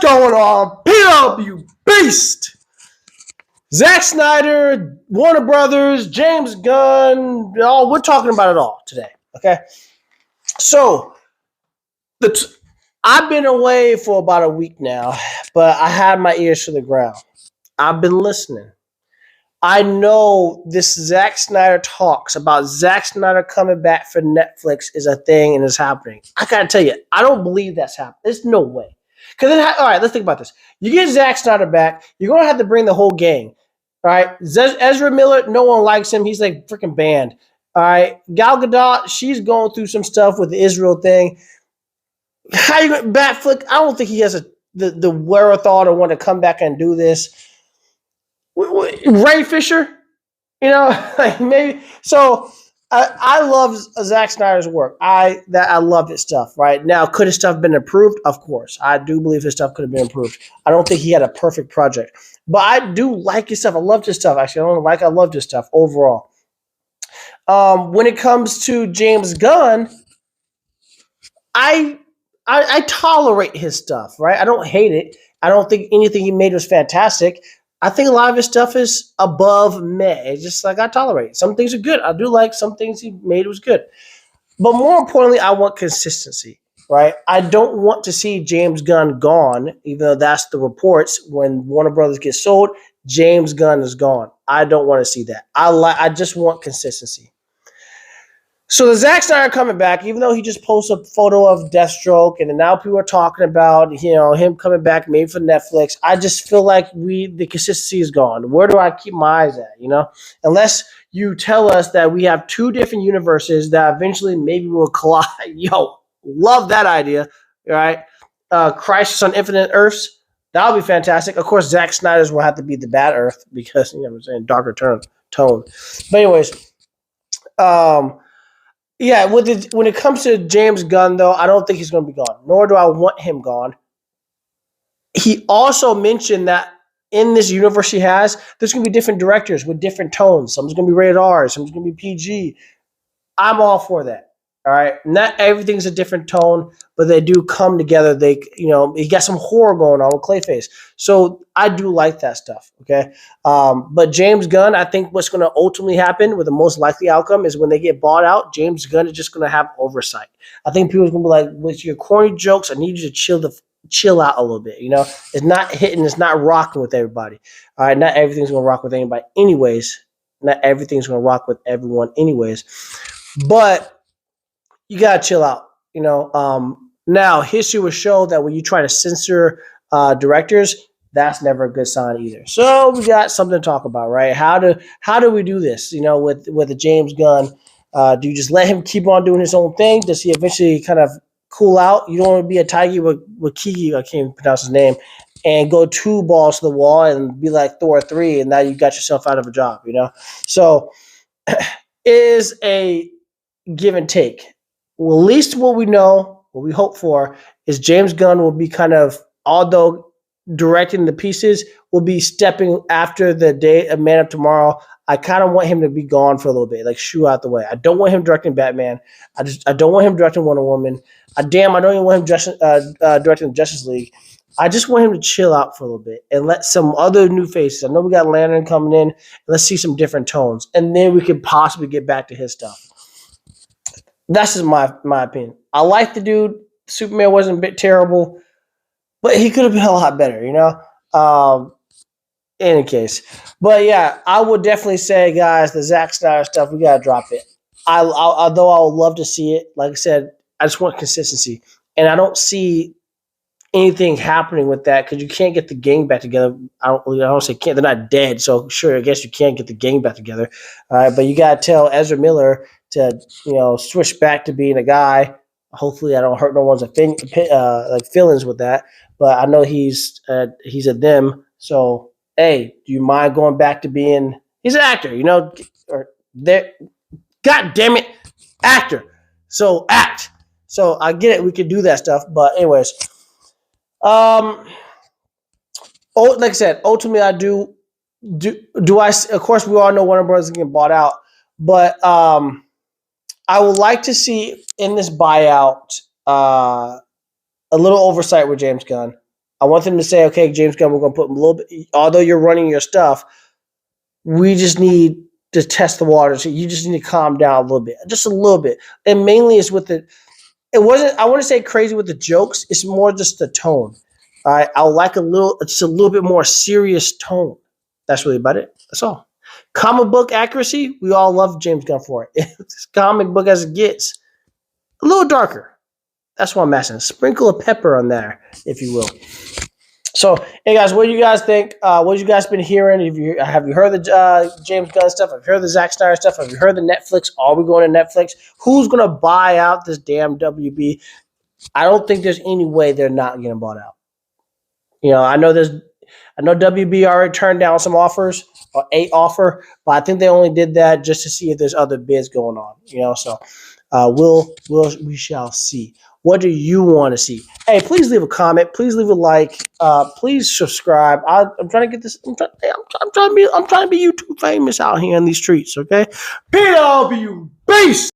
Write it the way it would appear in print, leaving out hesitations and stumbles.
going on, PW Beast? Zack Snyder, Warner Brothers, James Gunn, we're talking about it all today, okay? So, I've been away for about a week now, but I had my ears to the ground. I've been listening. I know this Zack Snyder talks about Zack Snyder coming back for Netflix is a thing and is happening. I gotta tell you, I don't believe that's happening. There's no way. All right, let's think about this. You get Zack Snyder back, you're gonna have to bring the whole gang. All right, Ezra Miller, no one likes him. He's like freaking banned. All right, Gal Gadot, she's going through some stuff with the Israel thing. How you going Batflick? I don't think he has the wherewithal to want to come back and do this. Ray Fisher, like maybe. So I love Zack Snyder's work. I love his stuff. Right now, could his stuff been improved? Of course, I do believe his stuff could have been improved. I don't think he had a perfect project, but I do like his stuff. I loved his stuff. Actually, I loved his stuff overall. When it comes to James Gunn, I tolerate his stuff. Right, I don't hate it. I don't think anything he made was fantastic. I think a lot of his stuff is above meh. It's just like I tolerate. Some things are good. I do like some things he made was good. But more importantly, I want consistency, right? I don't want to see James Gunn gone, even though that's the reports. When Warner Brothers gets sold, James Gunn is gone. I don't want to see that. I just want consistency. So the Zack Snyder coming back, even though he just posted a photo of Deathstroke, and then now people are talking about him coming back maybe for Netflix. I just feel like the consistency is gone. Where do I keep my eyes at? Unless you tell us that we have two different universes that eventually maybe will collide. Love that idea, right? Crisis on Infinite Earths. That would be fantastic. Of course, Zack Snyder's will have to be the bad Earth because I'm saying darker tone. But anyways, yeah, when it comes to James Gunn, though, I don't think he's going to be gone, nor do I want him gone. He also mentioned that in this universe he has, there's going to be different directors with different tones. Some's going to be rated R, some's going to be PG. I'm all for that. All right, not everything's a different tone, but they do come together. He got some horror going on with Clayface, so I do like that stuff. Okay, but James Gunn, I think what's going to ultimately happen, with the most likely outcome, is when they get bought out, James Gunn is just going to have oversight. I think people are going to be like, with your corny jokes, I need you to chill out a little bit. It's not hitting, it's not rocking with everybody. All right, not everything's going to rock with anybody, anyways. Not everything's going to rock with everyone, anyways. But you gotta chill out, Now, history will show that when you try to censor directors, that's never a good sign either. So we got something to talk about, right? How do we do this? With the James Gunn, do you just let him keep on doing his own thing? Does he eventually kind of cool out? You don't want to be a Taiki with Kiki, I can't even pronounce his name, and go two balls to the wall and be like Thor 3, and now you got yourself out of a job, So is a give and take. Well, at least what we know, what we hope for, is James Gunn will be kind of, although directing the pieces, will be stepping after the day of Man of Tomorrow. I kind of want him to be gone for a little bit, like shoo out the way. I don't want him directing Batman. I don't want him directing Wonder Woman. I don't even want him directing the Justice League. I just want him to chill out for a little bit and let some other new faces. I know we got Lantern coming in. Let's see some different tones, and then we could possibly get back to his stuff. That's just my opinion. I like the dude. Superman wasn't a bit terrible, but he could have been a lot better, In any case. But yeah, I would definitely say, guys, the Zack Snyder stuff, we gotta drop it. Although I would love to see it, like I said, I just want consistency. And I don't see anything happening with that because you can't get the gang back together. I don't say can't. They're not dead, so sure, I guess you can't get the gang back together. All right, but you gotta tell Ezra Miller to switch back to being a guy. Hopefully, I don't hurt no one's feelings with that. But I know he's a them. So hey, do you mind going back to being? He's an actor, or there. God damn it, actor. So act. So I get it. We could do that stuff. But anyways. Like I said, ultimately, I do. Of course, we all know Warner Brothers is getting bought out, but I would like to see in this buyout a little oversight with James Gunn. I want them to say, okay, James Gunn, we're going to put a little bit, although you're running your stuff, we just need to test the waters. You just need to calm down a little bit, just a little bit. And mainly it's with it wasn't, I want to say crazy with the jokes. It's more just the tone. All right. I like it's a little bit more serious tone. That's really about it. That's all. Comic book accuracy, we all love James Gunn for it. It's comic book as it gets. A little darker. That's what I'm asking. Sprinkle of pepper on there, if you will. So, hey guys, what do you guys think? What have you guys been hearing? Have you heard the James Gunn stuff? Have you heard the Zack Snyder stuff? Have you heard the Netflix? Are we going to Netflix? Who's going to buy out this damn WB? I don't think there's any way they're not getting bought out. I know WB already turned down some offers, or a offer, but I think they only did that just to see if there's other bids going on. So we shall see. What do you want to see? Hey, please leave a comment. Please leave a like. Please subscribe. I'm trying to get this. I'm trying to be YouTube famous out here in these streets. Okay, PW, peace.